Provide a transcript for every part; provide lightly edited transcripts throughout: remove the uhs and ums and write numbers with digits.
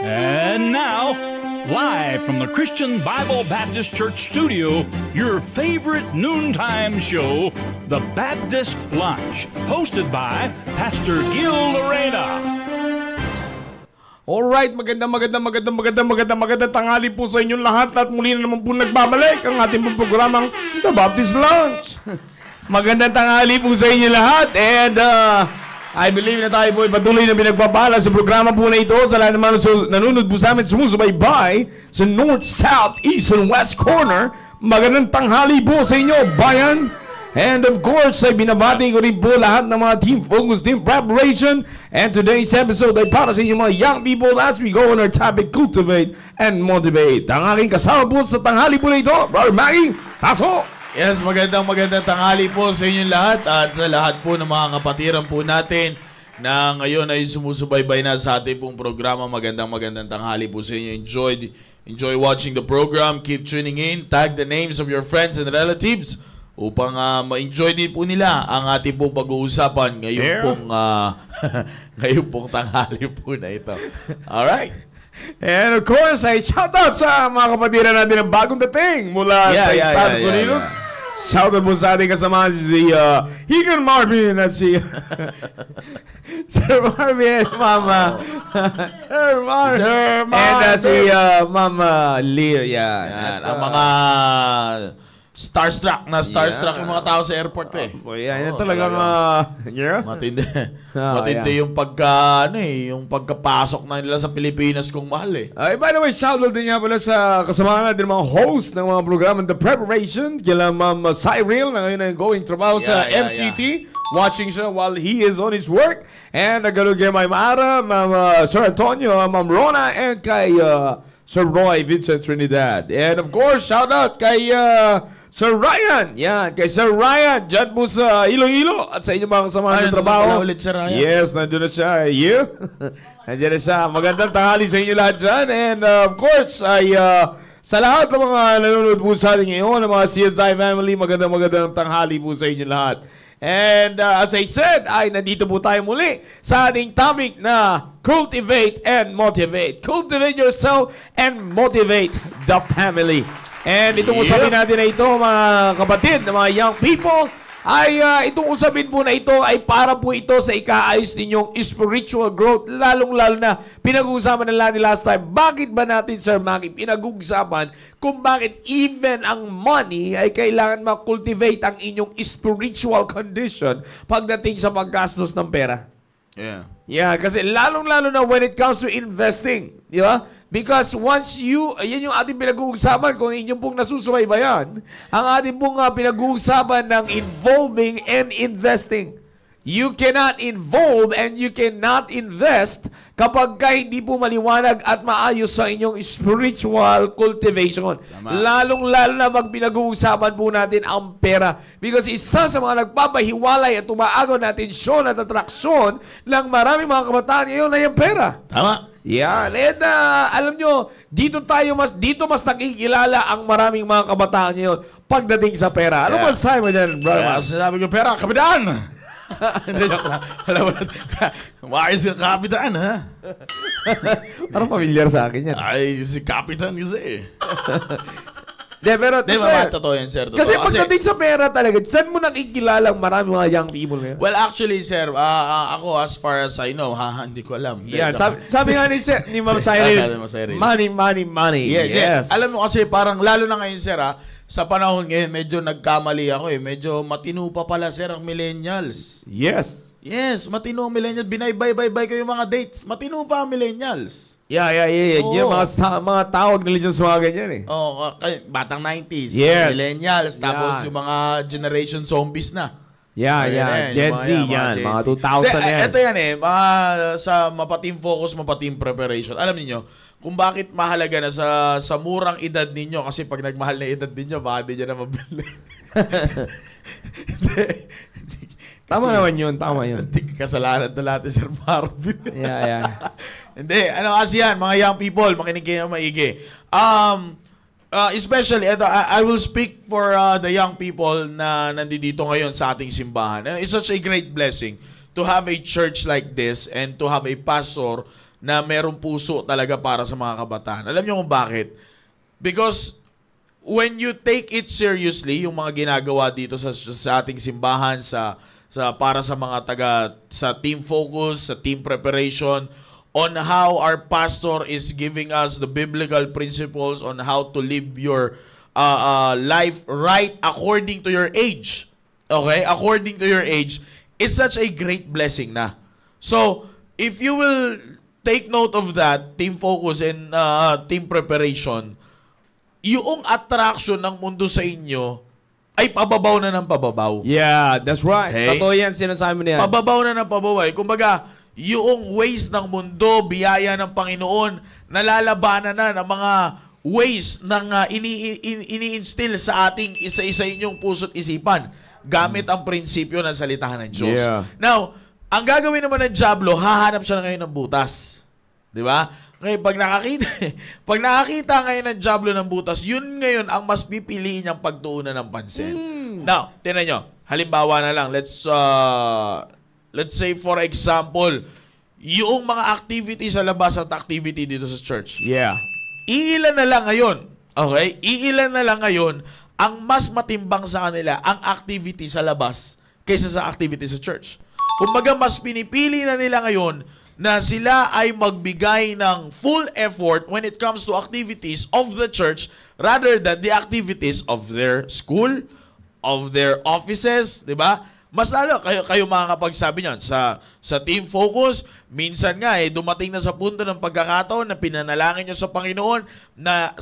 And now, live from the Christian Bible Baptist Church studio, your favorite noontime show, The Baptist Lunch, hosted by Pastor Gil Lorena. Alright, magandang tanghali po sa inyong lahat at muli na naman po nagbabalik ang ating pong programang The Baptist Lunch. Magandang tanghali po sa inyong lahat and I believe na tayo po ay patuloy na pinagpapala sa programa po na ito sa lahat naman nanonood po sa amin sumusubaybay sa North, South, East, and West Corner. Magandang tanghali po sa inyo, bayan. And of course, ay binabati ko rin po lahat ng mga Team Focus, Team Preparation. And today's episode ay para sa inyo mga young people as we go on our topic, Cultivate and Motivate. Ang aking kasama po sa tanghali po na ito, Brother Maggie, pasok! Yes, magandang tanghali po sa inyong lahat at sa lahat po ng mga kapatiran po natin na ngayon ay sumusubaybay na sa ating pong programa. Magandang tanghali po sa inyo. Enjoy watching the program. Keep tuning in. Tag the names of your friends and relatives upang ma-enjoy din po nila ang ating pong pag-uusapan ngayon pong tanghali po na ito. Alright. And of course, ay shoutout sa mga kapatiran natin ng bagong dating mula sa Estados Unidos. Shoutout po sa ating kasama si Higan Marvin at si Sir Marvin, Mama. Sir Marvin. And si Mama Leo. Yan. Ang mga starstruck yung mga tao sa airport yan talagang matindi. Matindi yung yung pagkapasok na nila sa Pilipinas kung mahal by the way, shoutout din nga pala sa kasama natin mga host ng mga programa The Preparation, kila Ma'am Cyril na ngayon ay going trabaho sa MCT, watching siya while he is on his work, and nagalo kay Ma'am Ara, Ma'am Sir Antonio, Ma'am Rona, and kay Sir Roy Vincent Trinidad. And of course, shoutout kay Sir Ryan, yan, kay Sir Ryan, dyan po sa Iloilo at sa inyong mga kasama ng trabaho. Ulit Sir Ryan. Yes, nandun na siya. Nandiyan na siya. Magandang tanghali sa inyo lahat dyan. And of course, ay sa lahat ng mga nanonood po sa atin ngayon, ng mga CSI family, magandang tanghali po sa inyo lahat. And as I said, ay nandito po tayo muli sa ating topic na Cultivate and Motivate. Cultivate yourself and motivate the family. And itong usapin natin na ito, mga kapatid, mga young people, ay itong usapin po na ito ay para po ito sa ikaayos ninyong spiritual growth, lalong-lalo na pinag-uusapan na natin last time. Bakit ba natin, Sir Maggie, pinag-uusapan kung bakit even ang money ay kailangan ma-cultivate ang inyong spiritual condition pagdating sa paggastos ng pera? Yeah, kasi lalong-lalo na when it comes to investing, di ba? Because once yan yung ating pinag-uusapan kung inyong pong nasusubaybayan, ang ating pong pinag-uusapan ng involving and investing. You cannot involve and you cannot invest kapag hindi po maliwanag at maayos sa inyong spiritual cultivation. Lalong-lalo na pag pinag-uusapan po natin ang pera. Because isa sa mga nagpapahiwalay at umaagaw na atensyon at atraksyon ng maraming mga kabataan ngayon ay ang pera. Tama. Yan. And alam nyo, dito mas nakikilala ang maraming mga kabataan ngayon pagdating sa pera. Ano masasabi mo dyan, brother? Sinabi ko, pera, kapitan! Maayos ka, kapitan, ha? Parang familiar sa akin yan. Ay, si kapitan kasi pero totoo yan, sir. Kasi pagdating sa pera talaga, saan mo nakikilala ang maraming mga young people ngayon? Well, actually, sir, ako as far as I know, hindi ko alam. Yeah, sabi nga ni Ma'am Cyril, money. Yes. Alam mo kasi parang, lalo na ngayon, sir, sa panahon ngayon, medyo nagkamali ako Medyo matino pa pala, sir, ang millennials. Yes, matino ang millennials. Binaybay-bay ko yung mga dates. Matino pa ang millennials. Yeah. Yung mga tawag nila dyan sa mga ganyan Batang 90s. Yes. Millennials. Tapos yung mga generation zombies na. Gen Z yan. Mga 2000 yan. Ito yan sa mapateam focus, mapateam preparation. Alam niyo kung bakit mahalaga na sa murang edad ninyo, kasi pag nagmahal na edad ninyo, baka di nyo na mabili. Tama naman yun. Kasalanan na lahat, Sir Marvin. Yeah. Hindi, kasi yan, mga young people, makinig kayo maigi. Especially, I will speak for the young people na nandito ngayon sa ating simbahan. It's such a great blessing to have a church like this and to have a pastor na merong puso talaga para sa mga kabataan. Alam niyo kung bakit? Because when you take it seriously, yung mga ginagawa dito sa ating simbahan, para sa mga sa team focus, sa team preparation, on how our pastor is giving us the biblical principles on how to live your life right according to your age. Okay? According to your age, it's such a great blessing na. So, if you will take note of that, team focus and team preparation, yung attraction ng mundo sa inyo ay pababaw na ng pababaw. Yeah, that's right. Okay? Totoo yan, sinasabi niya. Pababaw na ng pababaw. Kumbaga, yung ways ng mundo, biyaya ng Panginoon, nalalabanan na ng mga ways ng ini-instill sa ating isa-isa inyong puso't isipan gamit ang prinsipyo ng salitahan ng Diyos. Yeah. Now, ang gagawin naman ng dyablo, hahanap siya ngayon ng butas. Di ba? Ngayon, pag nakakita ngayon ng dyablo ng butas, yun ngayon ang mas pipiliin niyang pagtuunan ng pansin. Now, tingnan nyo. Halimbawa na lang, let's say for example, yung mga activity sa labas at activity dito sa church. Yeah. Iilan na lang ngayon. Okay? Iilan na lang ngayon ang mas matimbang sa kanila ang activity sa labas kaysa sa activity sa church. Kumbaga, mas pinipili na nila ngayon na sila ay magbigay ng full effort when it comes to activities of the church rather than the activities of their school, of their offices, di ba? Mas lalo, kayo makakapagsabi niyan. Sa team focus, minsan nga dumating na sa punto ng pagkakataon na pinanalangin niyo sa Panginoon na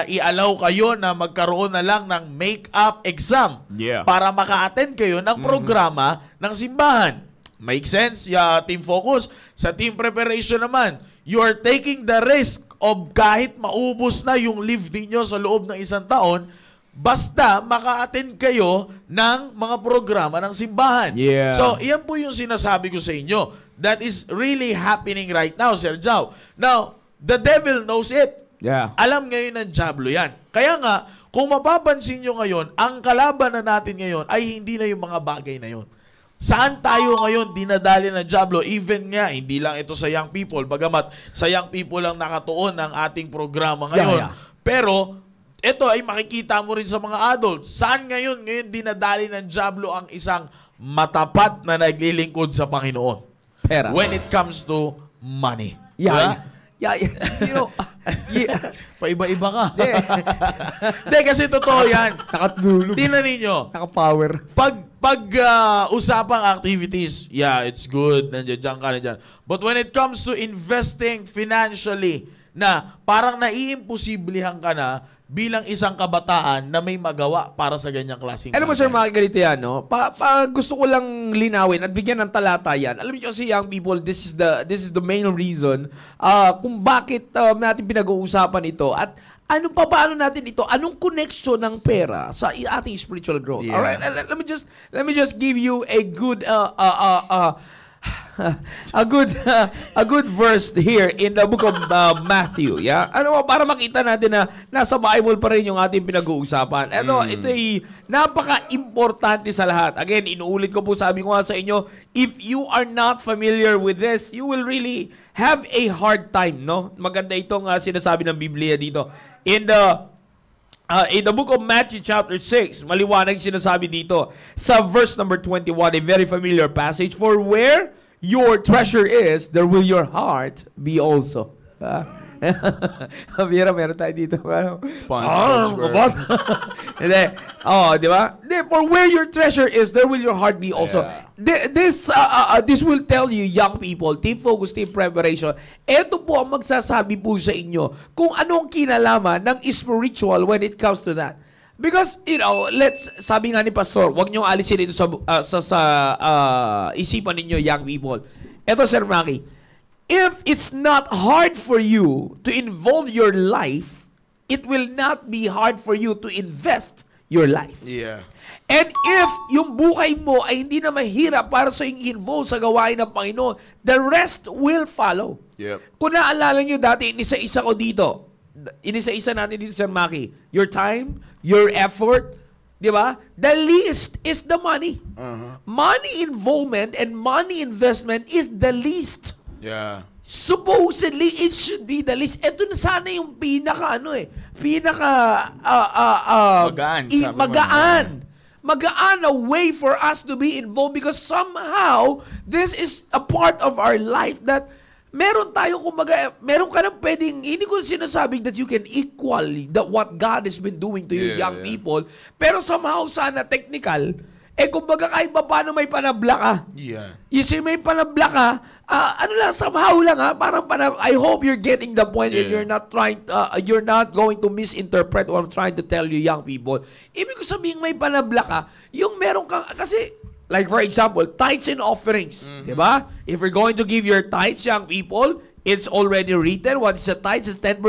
i-allow kayo na magkaroon na lang ng make-up exam para maka-attend kayo ng programa ng simbahan. Make sense? Team focus. Sa team preparation naman, you are taking the risk of kahit maubos na yung leave ninyo sa loob ng isang taon, basta maka-attend kayo ng mga programa ng simbahan. Yeah. So, iyan po yung sinasabi ko sa inyo. That is really happening right now, Sir Jao. Now, the devil knows it. Yeah. Alam ngayon ng dyablo yan. Kaya nga, kung mapapansin nyo ngayon, ang kalaban na natin ngayon ay hindi na yung mga bagay na yun. Saan tayo ngayon dinadali ng dyablo? Even nga, hindi lang ito sa young people. Bagamat sa young people lang nakatuon ang ating programa ngayon. Yeah. Pero, ito ay makikita mo rin sa mga adults. Saan ngayon dinadali ng dyablo ang isang matapat na naglilingkod sa Panginoon? Pera. When it comes to money. Yeah. Yeah. You know, Paiba-iba ka. Hindi, kasi totoo yan. Nakatulog. Tingnan ninyo. Nakapower. Pag usapang activities, yeah, it's good. Nandiyan ka na dyan. But when it comes to investing financially, na parang naiimposiblihan ka na bilang isang kabataan na may magawa para sa ganyang klaseng Alam mo, sir, mga ganito yan, no? Gusto ko lang linawin at bigyan ng talata yan. Alam niyo kasi, young people, this is the main reason kung bakit natin pinag-uusapan ito at paano natin ito, anong connection ng pera sa ating spiritual growth. Yeah. Alright, let me just give you a good a good verse here in the book of Matthew, yeah? Para makita natin na nasa Bible pa rin yung ating pinag-uusapan. Ito ay napaka-importante sa lahat. Again, inuulit ko po, sabi ko nga sa inyo, if you are not familiar with this, you will really have a hard time, no? Maganda itong sinasabi ng Biblia dito. In the book of Matthew chapter 6, maliwanag sinasabi dito sa verse number 21, a very familiar passage, for where your treasure is, there will your heart be also. Meron tayo dito. Hindi. Di ba? For where your treasure is, there will your heart be also. Yeah. This will tell you, young people, team focus, team preparation, ito po ang magsasabi po sa inyo kung anong kinalaman ng spiritual when it comes to that. Because, sabi nga ni Pastor, huwag niyong alisin ito sa isipan ninyo, young people. Ito, Sir Maki, if it's not hard for you to involve your life, it will not be hard for you to invest your life. Yeah. And if yung buhay mo ay hindi na mahirap para sa involve sa gawain ng Panginoon, the rest will follow. Yep. Kung naalala nyo dati, inisa-isa ko dito. Inisa-isa natin dito, Sir Maki. Your time, your effort, di ba? The least is the money. Uh-huh. Money involvement and money investment is the least. Yeah. supposedly, it should be the least. Ito na sana yung magaan a way for us to be involved because somehow, this is a part of our life that meron tayong, meron ka nang pwedeng, hindi ko sinasabing that you can equal what God has been doing to you young people, pero somehow sana technical, kumbaga kahit pa paano may panabla ka. Yeah. You see, may panabla ka, somehow lang parang I hope you're getting the point and you're not going to misinterpret what I'm trying to tell you young people. Ibig ko sabihin may panabla ka, yung meron ka, kasi, like for example, tithes and offerings. Diba? If you're going to give your tithes, young people, it's already written, what is the tithes is 10%.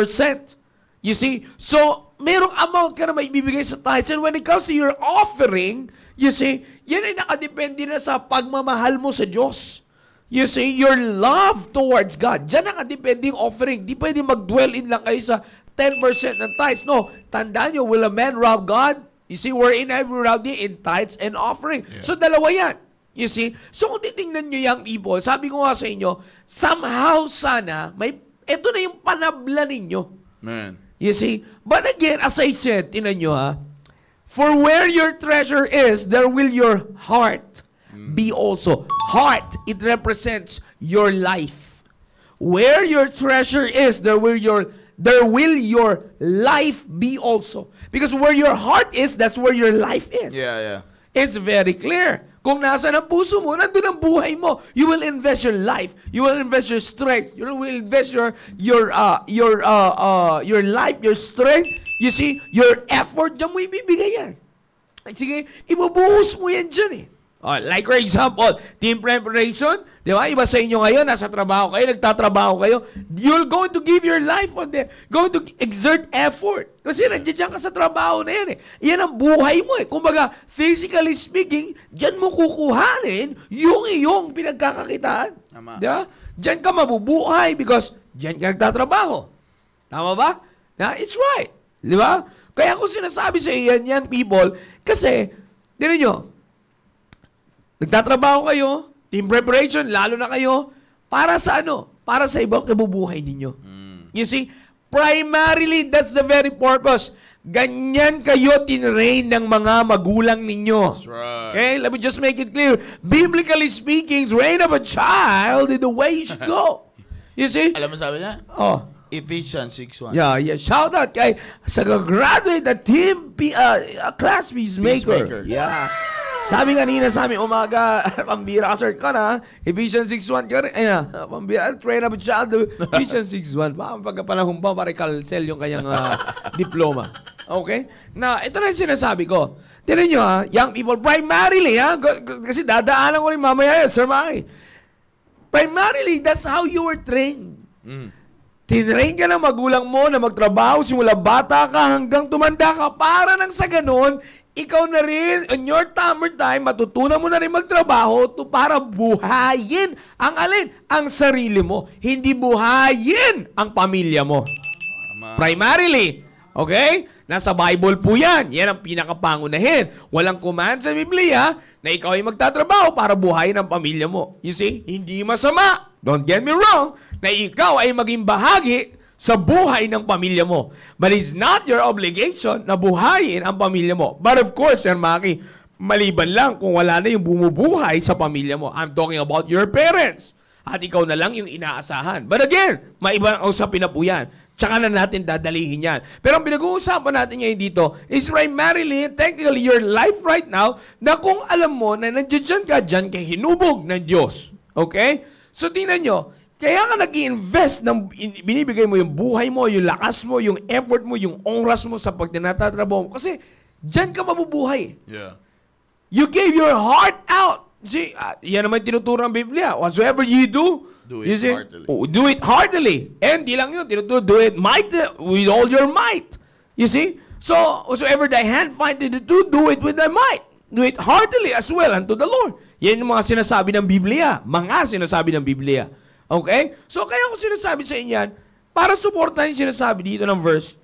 You see? So, merong amount ka na may bibigay sa tithes. And when it comes to your offering, you see, yan ay nakadepende na sa pagmamahal mo sa Diyos. You see, your love towards God. Diyan nakadepende yung offering. Di pwede mag-dwell in lang kayo sa 10% ng tithes. No, tandaan nyo, will a man rob God? You see, we're in every round in tithes and offering. Yeah. So, dalawa yan. You see? So, kung titingnan nyo young people, sabi ko nga sa inyo, somehow sana, ito na yung panabla ninyo. Man. You see? But again, as I said, tinan nyo for where your treasure is, there will your heart be also. Heart, it represents your life. Where your treasure is, there will your life be also. Because where your heart is, that's where your life is. Yeah. It's very clear. Kung nasa ng puso mo, nandun ang buhay mo. You will invest your life. You will invest your strength. You will invest your life, your strength. You see, your effort, diyan mo ibibigay yan. Sige, ibubuhos mo yan dyan like for example, team preparation, di ba? Iba sa inyo ngayon, nasa trabaho kayo, nagtatrabaho kayo, you're going to give your life on there. Going to exert effort. Kasi nandiyan ka sa trabaho na yan Yan ang buhay mo Kumbaga, physically speaking, dyan mo kukuhanin yung iyong pinagkakakitaan. Di ba? Dyan ka mabubuhay because dyan ka nagtatrabaho. Tama ba? It's right. Di ba? Kaya ko sinasabi sa yan people, kasi, tinan nyo, nagtatrabaho kayo, team preparation, lalo na kayo, para sa ano? Para sa ibang kabubuhay ninyo. You see, primarily, that's the very purpose. Ganyan kayo tinrain ng mga magulang ninyo. That's right. Okay? Let me just make it clear. Biblically speaking, train up a child in the way he should go. You see? Alam mo sabi niya? Ephesians 6:1. Yeah. Shout out kay sa graduate na team class peacemaker. Yeah. Sabi kanina sa aming umaga, pambira ka, sir, ka na, Ephesians 6:1 ka rin. Ayun na, pambira, train up a child, Ephesians 6:1. Baka pagkapanahon pa, para i-cancel yung kanyang diploma. Okay? Na, ito na yung sinasabi ko. Tinan nyo, young people, primarily, kasi dadaanan ko rin mamaya, Sir Maki. Primarily, that's how you were trained. Tinrain ka ng magulang mo na magtrabaho simula bata ka hanggang tumanda ka para nang sa ganon, ikaw na rin, in your time, matutunan mo na rin magtrabaho para buhayin ang alin? Ang sarili mo. Hindi buhayin ang pamilya mo. Primarily. Okay? Nasa Bible po yan. Yan ang pinakapangunahin. Walang command sa Biblia na ikaw ay magtatrabaho para buhayin ang pamilya mo. You see? Hindi masama. Don't get me wrong. Na ikaw ay maging bahagi sa buhay ng pamilya mo. But it's not your obligation na buhayin ang pamilya mo. But of course, Sir Maki, maliban lang kung wala na yung bumubuhay sa pamilya mo. I'm talking about your parents. At ikaw na lang yung inaasahan. But again, maiba ang usapin na po yan. Tsaka na natin dadalihin yan. Pero ang pinag-uusapan natin ngayon dito is primarily, technically, your life right now na kung alam mo na nandiyan ka dyan kay hinubog ng Diyos. Okay? So, tingnan nyo, kaya ka nag-i-invest ng binibigay mo yung buhay mo, yung lakas mo, yung effort mo, yung oras mo sa pagtinatatrabaho mo. Kasi dyan ka mabubuhay. Yeah. You gave your heart out. See, yan naman tinuturo ng Biblia. Whatsoever you do, it heartily. Do it heartily. And di lang yun, tinuturo, do it with all your might. You see? So, whatsoever thy hand findeth to do it with thy might. Do it heartily as well unto the Lord. Yan yung mga sinasabi ng Biblia. Mga sinasabi ng Biblia. Okay? So, kaya ko sinasabi sa inyo yan, para supportahan yung sinasabi dito ng verse,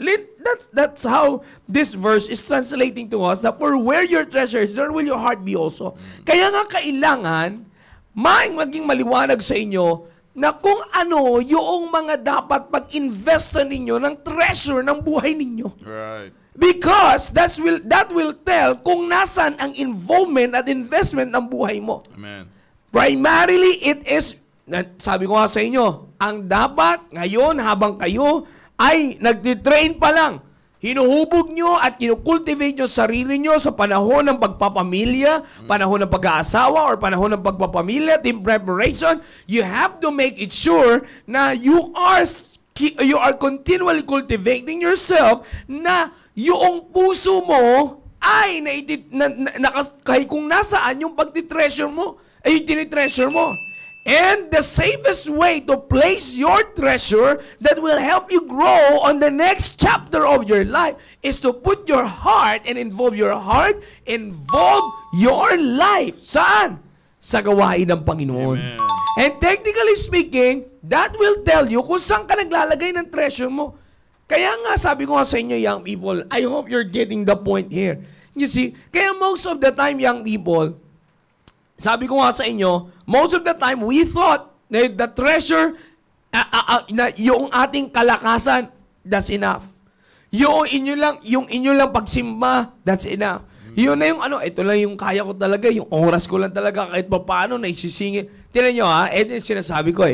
that's how this verse is translating to us, that for where your treasure is, there will your heart be also. Kaya nga kailangan, maging maliwanag sa inyo, na kung ano yung mga dapat pag-investan ninyo ng treasure ng buhay ninyo. Right. Because that will tell kung nasan ang involvement at investment ng buhay mo. Amen. Primarily, it is, sabi ko nga sa inyo, ang dapat ngayon habang kayo ay nagtitrain pa lang, hinuhubog nyo at kinukultivate nyo sarili nyo sa panahon ng pagpapamilya, panahon ng pag-aasawa, or panahon ng pagpapamilya, team preparation, you have to make it sure na you are continually cultivating yourself na yung puso mo ay kahit kung nasaan yung pagtitreasure mo, ay yung tinitreasure mo. And the safest way to place your treasure that will help you grow on the next chapter of your life is to put your heart and involve your life. Saan? Sa gawain ng Panginoon. Amen. And technically speaking, that will tell you kung saan ka naglalagay ng treasure mo. Kaya nga, sabi ko nga sa inyo, young people, I hope you're getting the point here. You see, kaya most of the time, young people, sabi ko nga sa inyo, most of the time, we thought na the treasure, na yung ating kalakasan, that's enough. Yung inyo lang pagsimba, that's enough. Yun na yung ito lang yung kaya ko talaga, yung oras ko lang talaga, kahit pa paano, naisisingit. Tinan nyo ito yung sinasabi ko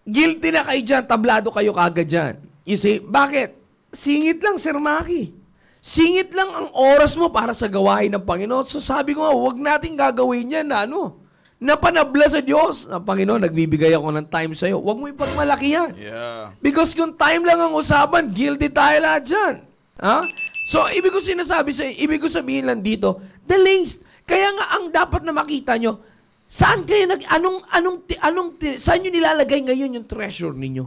Guilty na kayo dyan, tablado kayo kagad dyan. You see, bakit? Singit lang, Sir Maki. Singit lang ang oras mo para sa gawain ng Panginoon. So sabi ko nga, huwag natin gagawin yan na panabla sa Diyos. Panginoon, nagbibigay ako ng time sa'yo. Huwag mo ipagmalaki yan. Yeah. Because kung time lang ang usapan, guilty tayo lahat dyan. So, ibig ko sabihin lang dito, the least. Kaya nga, ang dapat na makita nyo, saan kayo saan nyo nilalagay ngayon yung treasure ninyo?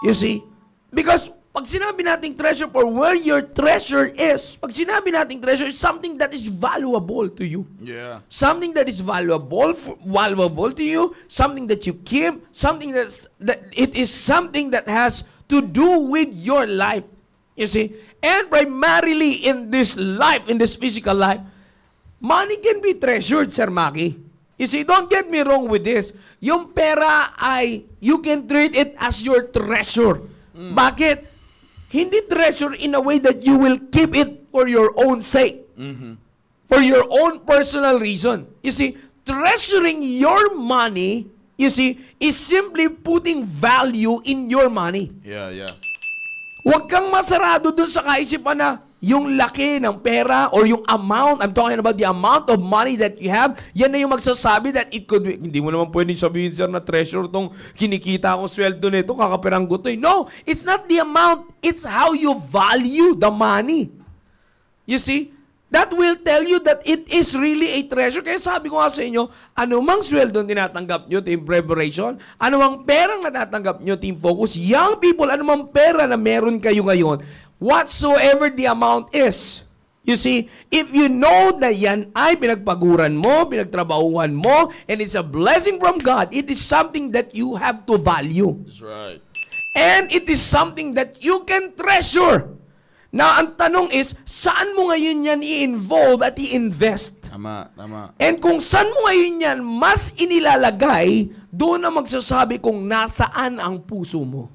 You see? Because, pag sinabi nating treasure for where your treasure is, pag sinabi nating treasure, is something that is valuable to you. Yeah. Something that is valuable to you, something that you keep, something that it is something that has to do with your life. You see? And primarily in this life, in this physical life, money can be treasured, Sir Maki. You see, don't get me wrong with this. Yung pera you can treat it as your treasure. Bakit? Hindi treasure in a way that you will keep it for your own sake. For your own personal reason. You see, treasuring your money, you see, is simply putting value in your money. Yeah. Huwag kang masarado dun sa kaisipan na yung laki ng pera or yung amount, I'm talking about the amount of money that you have, yan na yung magsasabi that it could be, hindi mo naman pwedeng sabihin, sir, na treasure tong kinikita akong sweldo nito, kakaperanggo to. No, it's not the amount, it's how you value the money. You see, that will tell you that it is really a treasure. Kaya sabi ko nga sa inyo, anumang sweldo tinatanggap nyo, team preparation, anumang perang natatanggap nyo, team focus, young people, anumang pera na meron kayo ngayon, whatsoever the amount is. You see, if you know na yan ay pinagpaguran mo, pinagtrabahuan mo, and it's a blessing from God, it is something that you have to value. That's right. And it is something that you can treasure. Na ang tanong is, saan mo ngayon yan i-involve at i-invest? Tama. And kung saan mo ngayon yan mas inilalagay, doon na magsasabi kung nasaan ang puso mo.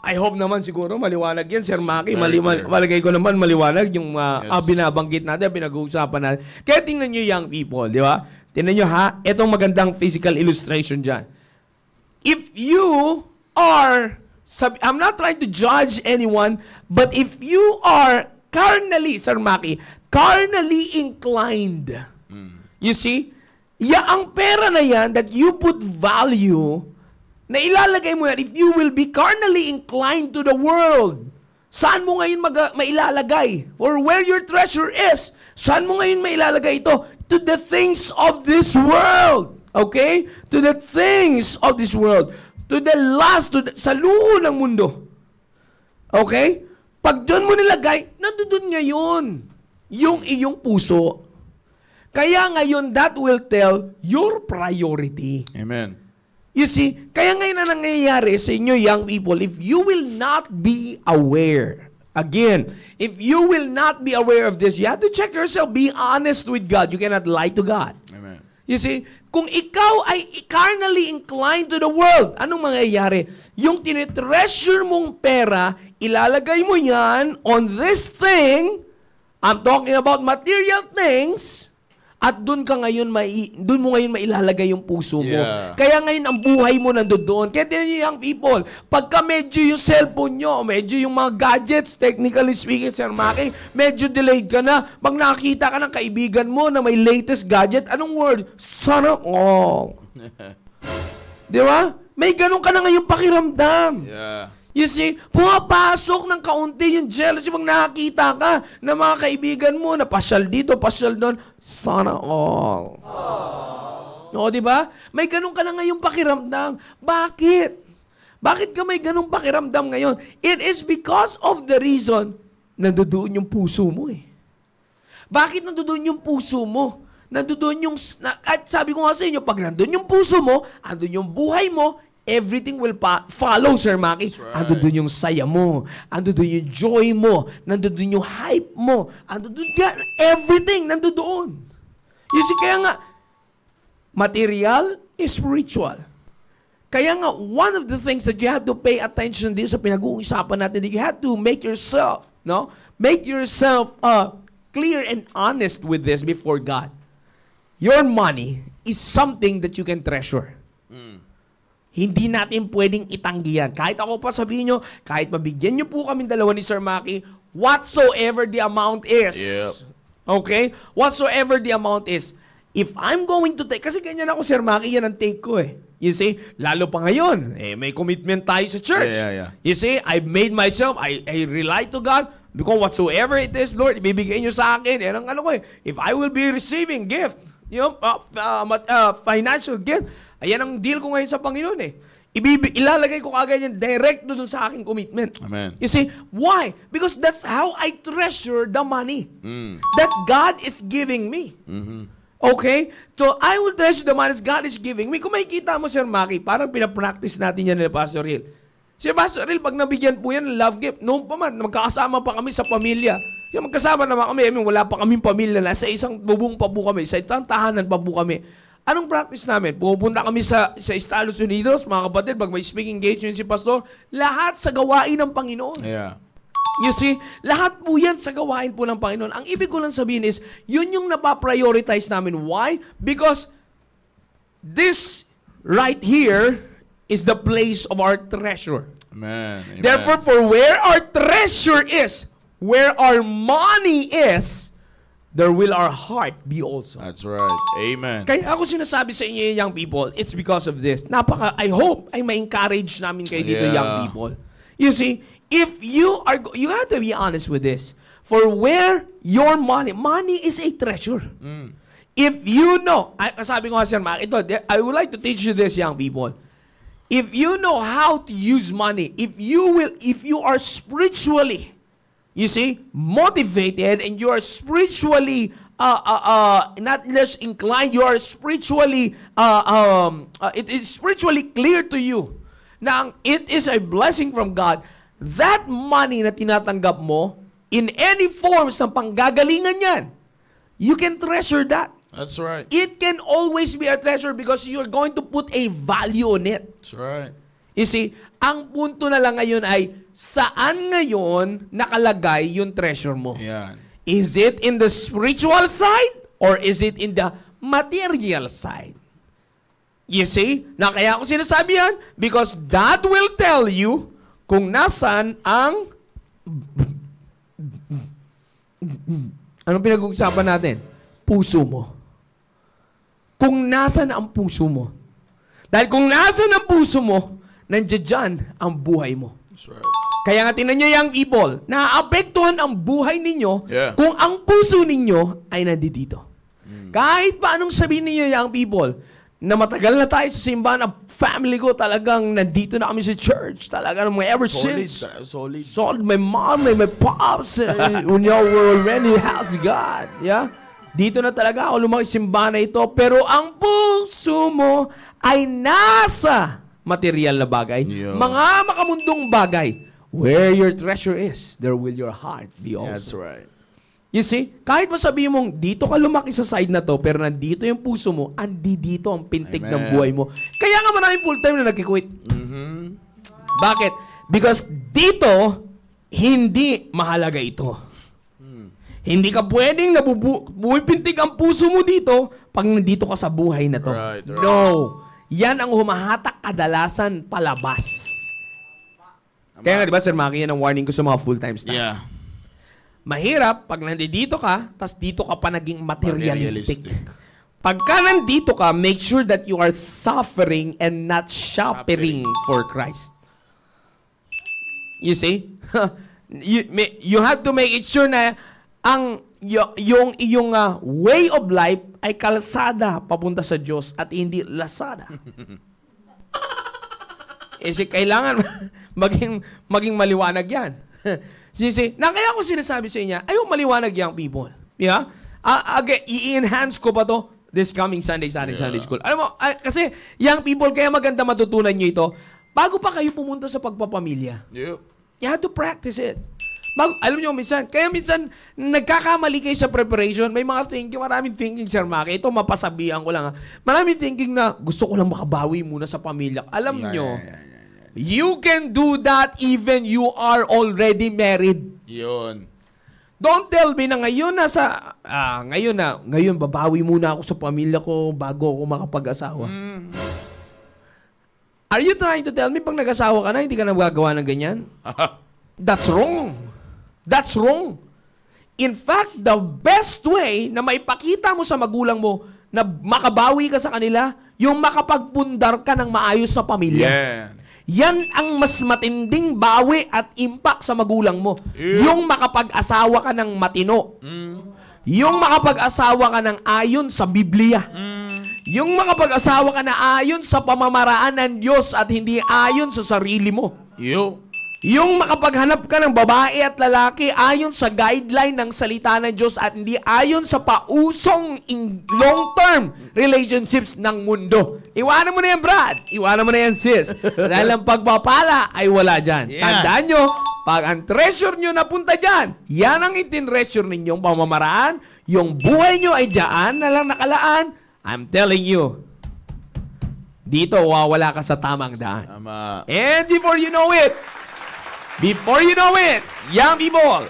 I hope naman siguro maliwanag yan, Sir Maki. Malagay ko naman maliwanag yung binabanggit natin, pinag-uusapan natin. Kaya tingnan nyo, young people, di ba? Tingnan nyo itong magandang physical illustration dyan. If you are, I'm not trying to judge anyone, but if you are carnally, Sir Maki, carnally inclined, you see, ang pera na yan that you put value, na ilalagay mo yan, if you will be carnally inclined to the world, saan mo ngayon mailalagay? Or where your treasure is, saan mo ngayon mailalagay ito? To the things of this world. Okay? To the things of this world. To the lust, sa luho ng mundo. Okay? Pag doon mo nilagay, nandoon ngayon yung iyong puso. Kaya ngayon, that will tell your priority. Amen. You see, kaya ngayon na nangyayari sa inyo, young people, if you will not be aware, again, if you will not be aware of this, you have to check yourself, be honest with God. You cannot lie to God. Amen. You see, kung ikaw ay carnally inclined to the world, anong mangyayari? Yung tinitreasure mong pera, ilalagay mo yan on this thing, I'm talking about material things, at doon mo ngayon mailalagay yung puso mo. Yeah. Kaya ngayon ang buhay mo nandoon. Kaya tinan niyo young people, pagka medyo yung cellphone nyo, medyo yung mga gadgets, technically speaking, Sir Maki, medyo delayed ka na. Pag nakakita ka ng kaibigan mo na may latest gadget, anong word? Sana all. Di ba? May ganun ka na ngayong pakiramdam. Yeah. You see, pumapasok ng kaunti yung jealousy pag nakakita ka ng mga kaibigan mo na pasyal dito, pasyal doon. Sana all. No, di ba? May ganun ka na ngayong pakiramdam. Bakit? Bakit ka may ganung pakiramdam ngayon? It is because of the reason nandoon yung puso mo eh. Bakit nandoon yung puso mo? Nandoon yung, at sabi ko nga sa inyo, pag nandoon yung puso mo, andun yung buhay mo, everything will follow, Sir Maki. Right. Andun yung saya mo. Andun yung joy mo. Nandun yung hype mo. Andun everything nandoon. You see, kaya nga, material is spiritual. Kaya nga, one of the things that you have to pay attention din sa pinag-uusapan natin, you have to make yourself clear and honest with this before God. Your money is something that you can treasure. Hindi natin pwedeng itanggi yan. Kahit ako pa sabihin nyo, kahit mabigyan nyo po kami dalawa ni Sir Maki, whatsoever the amount is. Yep. Okay? Whatsoever the amount is. If I'm going to take, kasi ganyan ako, Sir Maki, yan ang take ko eh. You see, lalo pa ngayon, may commitment tayo sa church. Yeah. You see, I've made myself, I rely to God, because whatsoever it is, Lord, ibibigay nyo sa akin. Yan ang ano ko eh. If I will be receiving gift, financial gift, ayan ang deal ko ngayon sa Panginoon eh. Ilalagay ko kagad yan direct doon sa aking commitment. Amen. You see, why? Because that's how I treasure the money that God is giving me. Okay? So, I will treasure the money that God is giving me. Kung makikita mo, Sir Maki, parang pinapractice natin yan ni Pastor Hill. Si Pastor Hill, pag nabigyan po yan ng love gift, noon pa man, magkakasama pa kami sa pamilya. Yung magkasama naman kami, wala pa kaming pamilya na, sa isang bubong pa po kami, sa isang tahanan pa po kami. Anong practice namin? Pupunta kami sa Estados Unidos, mga kapatid, pag may speaking engagement si Pastor, lahat sa gawain ng Panginoon. Yeah. You see, lahat po yan sa gawain po ng Panginoon. Ang ibig ko lang sabihin is, yun yung napaprioritize namin. Why? Because this right here is the place of our treasure. Amen. Therefore, for where our treasure is, where our money is, there will our heart be also. That's right. Amen. Kaya ako sinasabi sa inyo, young people, it's because of this. I hope ay ma-encourage namin kayo dito, young people. You see, if you have to be honest with this. For where your money is a treasure. If you know, sabi ko nga, Sir Mark, I would like to teach you this, young people. If you know how to use money, if you are spiritually, you see, motivated, and you are spiritually not less inclined, you are spiritually, it is spiritually clear to you na it is a blessing from God, that money na tinatanggap mo, in any forms ng panggagalingan yan, you can treasure that. That's right. It can always be a treasure because you're going to put a value on it. That's right. You see, ang punto na lang ngayon ay, saan ngayon nakalagay yung treasure mo? Yan. Is it in the spiritual side or is it in the material side? You see, na kaya ako sinasabi yan because that will tell you kung nasan ang anong pinag-uusapan natin? Puso mo. Kung nasan ang puso mo. Dahil kung nasan ang puso mo, nandiyan dyan ang buhay mo. That's right. Kaya nga tingnan nyo, young people, naapektuhan ang buhay ninyo kung ang puso ninyo ay nandito. Kahit pa anong sabihin ninyo, young people, na matagal na tayo sa simbahan, ang family ko talagang nandito na kami sa church. Talagang ever since. Solid. My mom, my pops, we're already house God. Yeah? Dito na talaga ako lumaki simbahan na ito. Pero ang puso mo ay nasa material na bagay. Yeah. Mga makamundong bagay. Where your treasure is, there will your heart be also. That's right. You see? Kahit masabihin mong, dito ka lumaki sa side na to, pero nandito yung puso mo, dito ang pintig ng buhay mo. Kaya nga maraming full-time na nagkikwit. Bakit? Because dito, hindi mahalaga ito. Hindi ka pwedeng pintig ang puso mo dito pag nandito ka sa buhay na to. Right. No. Yan ang humahatak kadalasan palabas. Kaya nga, di ba, Sir Maki, yan ang warning ko sa mga full-time staff. Yeah. Mahirap pag nandito ka, tas dito ka pa naging materialistic. Pagka nandito ka, make sure that you are suffering and not shopping for Christ. You see? You have to make it sure na yung iyong way of life ay kalsada papunta sa Diyos at hindi lasada. Kasi kailangan maging maliwanag yan. Kaya ako sinasabi sa inyo, ayaw maliwanag young people. Yeah? Again, i-enhance ko pa to this coming Sunday School. Alam mo, kasi young people, kaya maganda matutunan nyo ito, bago pa kayo pumunta sa pagpapamilya. Yep. You have to practice it. Alam nyo, minsan nagkakamali kayo sa preparation. May mga maraming thinking, Sir Maki. Ito, mapasabihan ko lang. Maraming thinking na gusto ko lang makabawi muna sa pamilya. Alam nyo, you can do that even you are already married. Yun. Don't tell me na ngayon babawi muna ako sa pamilya ko bago ako makapag-asawa. Are you trying to tell me pag nag-asawa ka na, hindi ka na magagawa ng ganyan? That's wrong. That's wrong. In fact, the best way na maipakita mo sa magulang mo na makabawi ka sa kanila, yung makapagpundar ka ng maayos sa pamilya. Yeah. Yan ang mas matinding bawi at impact sa magulang mo. Yung makapag-asawa ka ng matino. Yung makapag-asawa ka ng ayon sa Biblia. Yung makapag-asawa ka na ayon sa pamamaraan ng Diyos at hindi ayon sa sarili mo. Yung makapaghanap ka ng babae at lalaki ayon sa guideline ng salita ng Diyos at hindi ayon sa pausong long-term relationships ng mundo. Iwanan mo na yan, Brad. Iwanan mo na yan, sis. Dahil ang pagpapala ay wala dyan. Yeah. Tandaan nyo, pag ang treasure nyo napunta dyan, yan ang itin-treasure ninyong pamamaraan. Yung buhay nyo ay dyan na lang nakalaan. I'm telling you, dito wawala ka sa tamang daan. And before you know it, young people,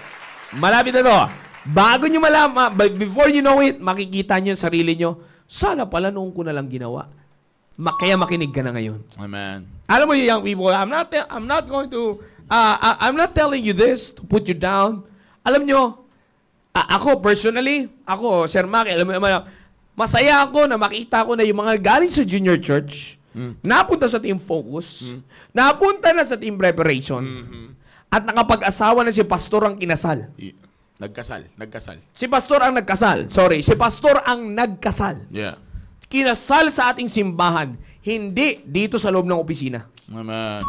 malapit na to. Bago nyo malaman, before you know it, makikita nyo yung sarili nyo, sana pala noong ko na lang ginawa. Kaya makinig ka na ngayon. Amen. Alam mo yung young people, I'm not telling you this to put you down. Alam nyo, ako personally, Sir Maki, alam mo naman, masaya ako na makita ko na yung mga galing sa junior church, napunta sa team focus, napunta na sa team preparation, at nakapag-asawa na si pastor ang kinasal. Nagkasal. Si pastor ang nagkasal. Sorry, si pastor ang nagkasal. Yeah. Kinasal sa ating simbahan, hindi dito sa loob ng opisina. Amen.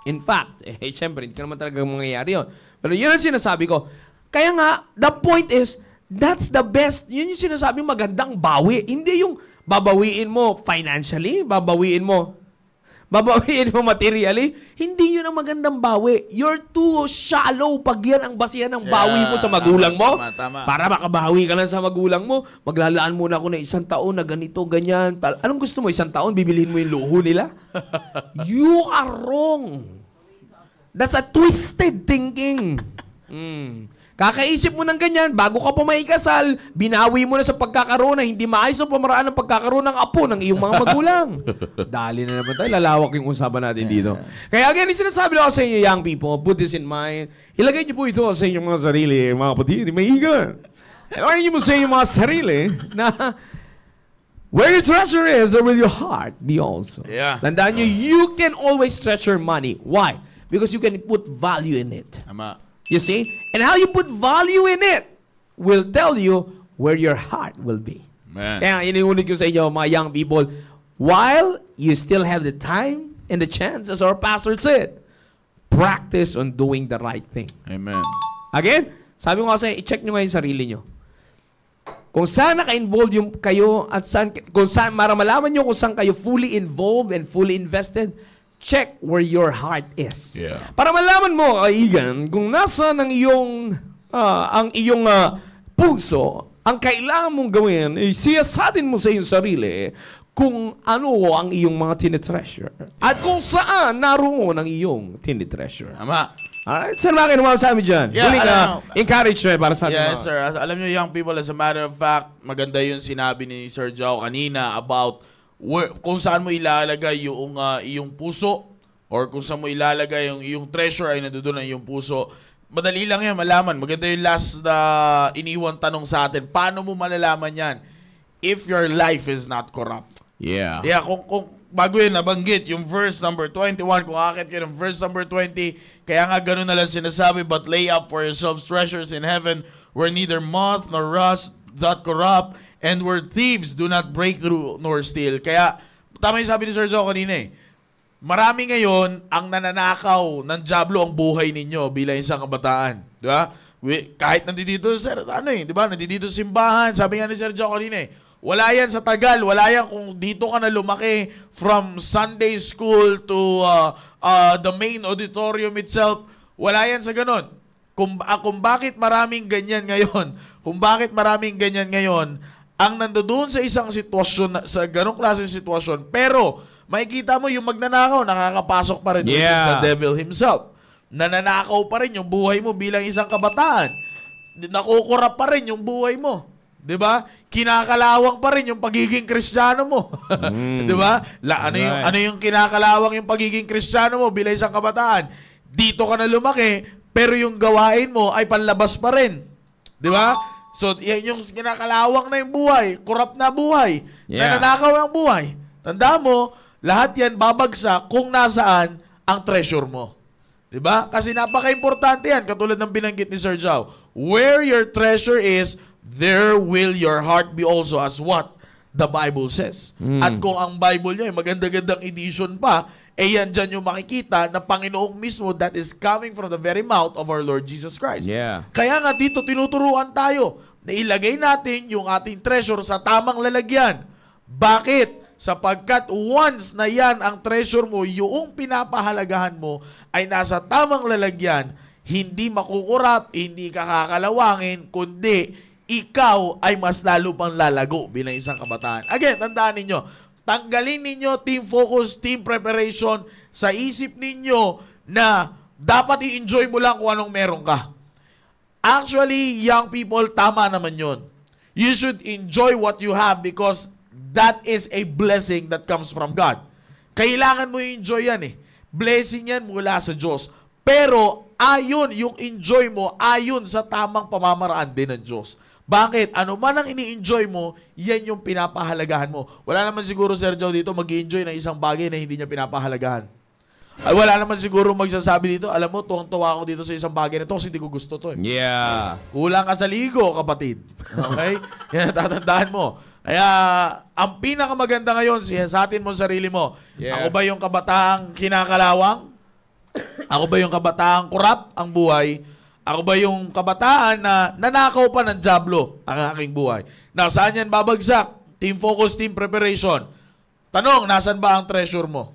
In fact, siyempre, hindi ka naman talaga mangyayari yun. Pero yun ang sinasabi ko. Kaya nga, the point is, that's the best. Yun yung sinasabi magandang bawi. Hindi yung babawiin mo financially, babawiin mo materially. Hindi yun ang magandang bawi. You're too shallow pag yan ang basihan ng bawi mo sa magulang mo. Tama. Para makabawi ka lang sa magulang mo, maglalaan muna ako na 1 taon na ganito, ganyan. Anong gusto mo? 1 taon? Bibilihin mo yung luho nila? You are wrong. That's a twisted thinking. Kakaisip mo ng ganyan, bago ka pa maikasal, binawi mo na sa pagkakaroon na hindi maayos ang pamaraan ng pagkakaroon ng apo ng iyong mga magulang. Dali na naman tayo, lalawak yung usapan natin dito. Kaya again, sinasabi ko sa inyo, young people, put this in mind. Ilagay niyo po ito sa inyong mga sarili, mga kapatid, may higa. Ilagay niyo mo sa inyong mga sarili na where your treasure is, there will your heart be also. Yeah. Tandaan niyo, you can always treasure money. Why? Because you can put value in it. Tama. You see? And how you put value in it will tell you where your heart will be. Man. Kaya iniulit ko sa inyo, mga young people, while you still have the time and the chance, as our pastor said, practice on doing the right thing. Amen. Again, sabi ko kasi, i-check nyo ngayon sarili nyo. Kung saan naka-involve yung kayo at saan, para malaman nyo kung saan kayo fully involved and fully invested, check where your heart is. Yeah. Para malaman mo, kaigan, kung nasa ng iyong, ang iyong puso, ang kailangan mong gawin ay siyasatin mo sa iyong sarili kung ano ang iyong mga tinitreasure at kung saan naroon ang iyong tinitreasure. Tama. Alright, sir, bakit naman sa amin dyan? Yeah, Huling encouragement para sa atin. Yes, sir. Alam nyo, young people, as a matter of fact, maganda yung sinabi ni Sir Joe kanina about kung saan mo ilalagay yung iyong puso or kung saan mo ilalagay yung iyong treasure ay nandoon ang iyong puso. Madali lang yan, malaman. Maganda yung last iniwan tanong sa atin. Paano mo malalaman yan? If your life is not corrupt. Yeah. Yeah, kung bago yun nabanggit, yung verse number 21, kung akit kayo ng verse number 20, kaya nga ganun na lang sinasabi, but lay up for yourselves treasures in heaven where neither moth nor rust doth corrupt, and where thieves do not break through nor steal. Kaya, tama yung sabi ni Sir Joe kanina eh. Marami ngayon ang nananakaw ng dyablo ang buhay ninyo bilang isang kabataan. Di ba? Kahit nandito, sir, di ba? Nandito simbahan. Sabi nga ni Sir Joe kanina eh, wala yan sa tagal. Wala yan kung dito ka na lumaki from Sunday school to the main auditorium itself. Wala yan sa ganun. Kung bakit maraming ganyan ngayon, ang nandoon sa isang sitwasyon, sa ganong klase ng sitwasyon, pero makikita mo yung magnanakaw, nakakapasok pa rin, which is the devil himself. Nananakaw pa rin yung buhay mo bilang isang kabataan. Nakukurap pa rin yung buhay mo. 'Di ba? Kinakalawang pa rin yung pagiging Kristiyano mo. 'Di ba? Ano yung kinakalawang yung pagiging Kristiyano mo bilang isang kabataan? Dito ka na lumaki, pero yung gawain mo ay panlabas pa rin. 'Di ba? So, yan yung kinakalawang na yung buhay, corrupt na buhay, nananakaw ng buhay. Tandaan mo, lahat yan babagsak kung nasaan ang treasure mo. 'Di ba? Kasi napaka-importante yan, katulad ng binanggit ni Sir Joe. Where your treasure is, there will your heart be also, as what the Bible says. At kung ang Bible niya, maganda-gandang edition pa, yan dyan yung makikita na Panginoong mismo that is coming from the very mouth of our Lord Jesus Christ. Yeah. Kaya nga dito tinuturuan tayo na ilagay natin yung ating treasure sa tamang lalagyan. Bakit? Sapagkat once na yan ang treasure mo, yung pinapahalagahan mo ay nasa tamang lalagyan, hindi makukurap, hindi kakakalawangin, kundi ikaw ay mas lalo pang lalago bilang isang kabataan. Again, tandaan ninyo, tanggalin ninyo team focus, team preparation sa isip ninyo na dapat i-enjoy mo lang kung anong meron ka. Actually, young people, tama naman yun. You should enjoy what you have because that is a blessing that comes from God. Kailangan mo i-enjoy yan eh. Blessing yan mula sa Diyos. Pero ayon, yung enjoy mo, ayon sa tamang pamamaraan din ng Diyos. Bakit? Ano man ang ini-enjoy mo, yan yung pinapahalagahan mo. Wala naman siguro, Sir Joe, dito mag-enjoy ng isang bagay na hindi niya pinapahalagahan. Ay, wala naman siguro magsasabi dito, alam mo, tuwang-tuwa ako dito sa isang bagay na ito kasi hindi ko gusto to. Yeah. Kulang ka sa ligo, kapatid. Okay? Yan, tatandaan mo. Kaya, ang pinakamaganda ngayon, siyasatin mo sarili mo. Yeah. Ako ba yung kabataang kinakalawang? Ako ba yung kabataang kurap ang buhay? Ako ba yung kabataan na nanakaw pa ng dyablo ang aking buhay? Now, saan yan babagsak? Team focus, team preparation. Tanong, nasan ba ang treasure mo?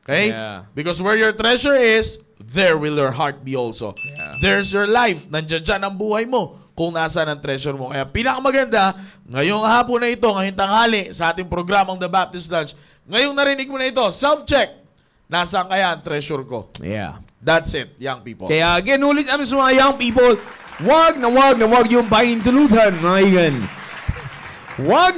Okay? Yeah. Because where your treasure is, there will your heart be also. Yeah. There's your life. Nandiyan dyan ang buhay mo kung nasaan ang treasure mo. Kaya pinakamaganda, ngayong hapon na ito, ngayong tanghali, sa ating programang The Baptist Lunch, ngayong narinig mo na ito, self-check. Nasaan kaya ang treasure ko? Yeah. That's it, young people. Kaya again, ulit kami sa mga young people, wag yung pahintulutan, mga igan. Wag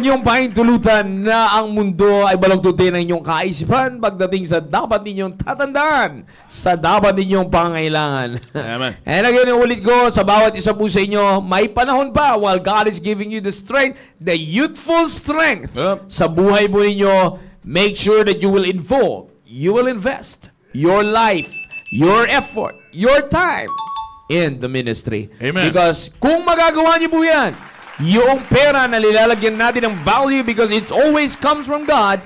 niyong pahintulutan na ang mundo ay balagtutin ng inyong kaisipan pagdating sa dapat ninyong tatandaan, sa dapat ninyong pangailangan. Amen. And again, ulit ko, sa bawat isa po sa inyo, may panahon pa while God is giving you the strength, the youthful strength sa buhay mo ninyo. Make sure that you will invest your life, your effort, your time in the ministry. Amen. Because kung magagawa niyo po yan, yung pera na nilalagyan natin ng value because it always comes from God,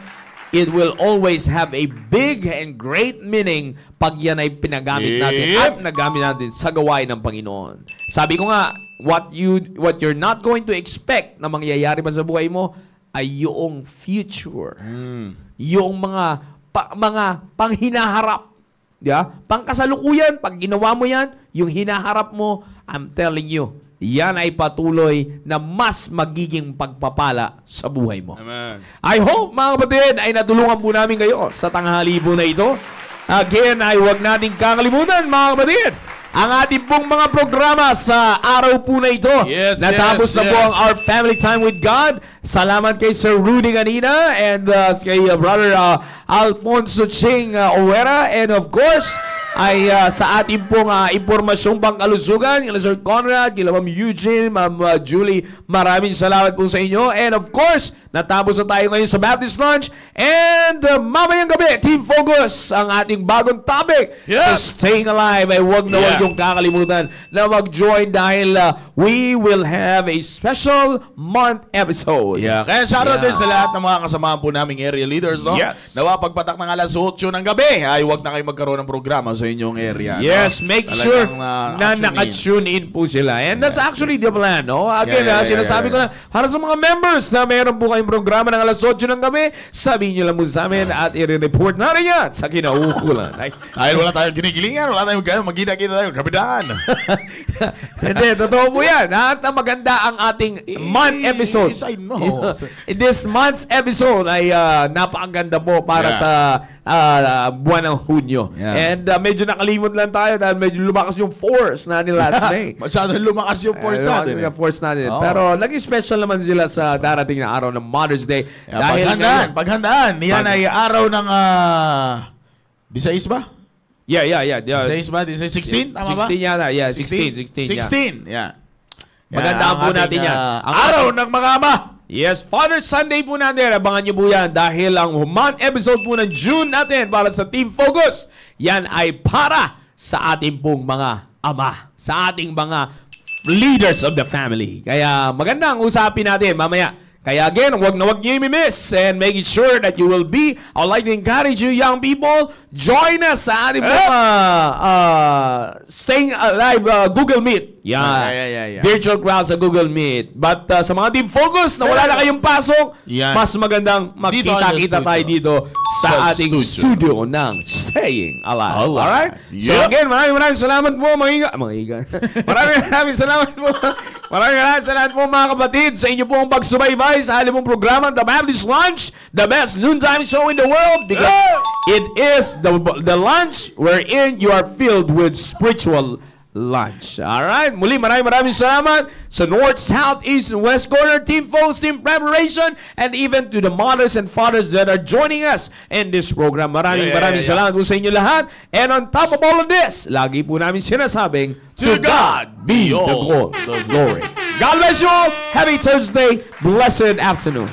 it will always have a big and great meaning pag yan ay pinagamit natin at nagamit natin sa gawain ng Panginoon. Sabi ko nga, what you're not going to expect na mangyayari pa sa buhay mo ay yung future. Yung mga panghinaharap. Yeah? Pangkasalukuyan, pag ginawa mo yan, yung hinaharap mo, I'm telling you, yan ay patuloy na mas magiging pagpapala sa buhay mo. Amen. I hope, mga kapatid, ay natulungan po namin kayo sa tanghali po na ito. Again, ay huwag nating kakalimutan, mga kapatid, ang ating pong mga programa sa araw po na ito. Yes, Natapos na po ang Our Family Time with God. Salamat kay Sir Rudy kanina and kay Brother Alfonso Ching Owera. And of course, ay sa ating pong impormasyong pangkalusugan, kila Sir Conrad, kila Ma'am Eugene, Ma'am Julie, maraming salamat po sa inyo. And of course, natapos na tayo ngayon sa Baptist Lunch. And mamayang gabi, Team Focus, ang ating bagong topic sa Staying Alive. Ay huwag na huwag yung kakalimutan na mag-join dahil we will have a special month episode. Kaya shoutout din sa lahat ng mga kasamahan po naming area leaders, no? Yes. Nawa pagpatak ng alas 8 ng gabi, ay huwag na kayo magkaroon ng programa sa inyong area. Yes, no? make Talagang, sure na tune in. naka-tune in po sila. And that's actually the plan, no? Again, sinasabi ko yeah. na, para sa mga members na meron po kayong programa ng alas 8 ng gabi, sabihin nyo lang po sa amin at i-report natin yan sa kinaukulan. Dahil wala tayong ginigilingan, wala tayong gano'n, magkita-kita tayo, kapitan. Hindi, totoo po yan. At maganda ang ating month episode. Yes, I know. This month's episode ay napakaganda po para sa buwan ng Hunyo. And medyo nakalimot lang tayo dahil medyo lumakas yung force natin last May. Masyadong lumakas yung force natin. Yung force natin. Pero naging special naman sila sa darating na araw ng Mother's Day. Dahil paghandaan. Yan ay araw ng 16 ba? Yeah. 16 ba? 16? Tama ba? 16 yata. Yeah, 16. Yeah. Magandaan po natin yan. Ang araw ng mga ama. Yes, Father's Sunday po natin. Abangan niyo po yan dahil ang month episode po ng June natin para sa Team Focus, yan ay para sa ating pong mga ama, sa ating mga leaders of the family. Kaya maganda ang usapin natin mamaya. Kaya again, huwag na huwag niyo i-miss and make it sure that you will be. I would like to encourage you young people, join us sa ating Staying Alive Google Meet. Yeah. Virtual crowd sa Google Meet. But sa mga Team Focus na wala na kayong pasok, mas magandang magkita-kita tayo dito sa ating studio ng Staying Alive. Alright? So again, maraming salamat po Maraming salamat po. Maraming salamat po mga kapatid sa inyo pong pagsubaybay sa ating pong programa, The Baptist Lunch, the best noontime show in the world, because it is the lunch wherein you are filled with spiritual lunch. Alright? Muli, maraming salamat sa North, South, East, and West Corner, Team Focus, Team Preparation, and even to the mothers and fathers that are joining us in this program. Maraming salamat po sa inyo lahat. And on top of all of this, lagi po namin sinasabing, to God be all the glory. God bless you all. Happy Thursday. Blessed afternoon.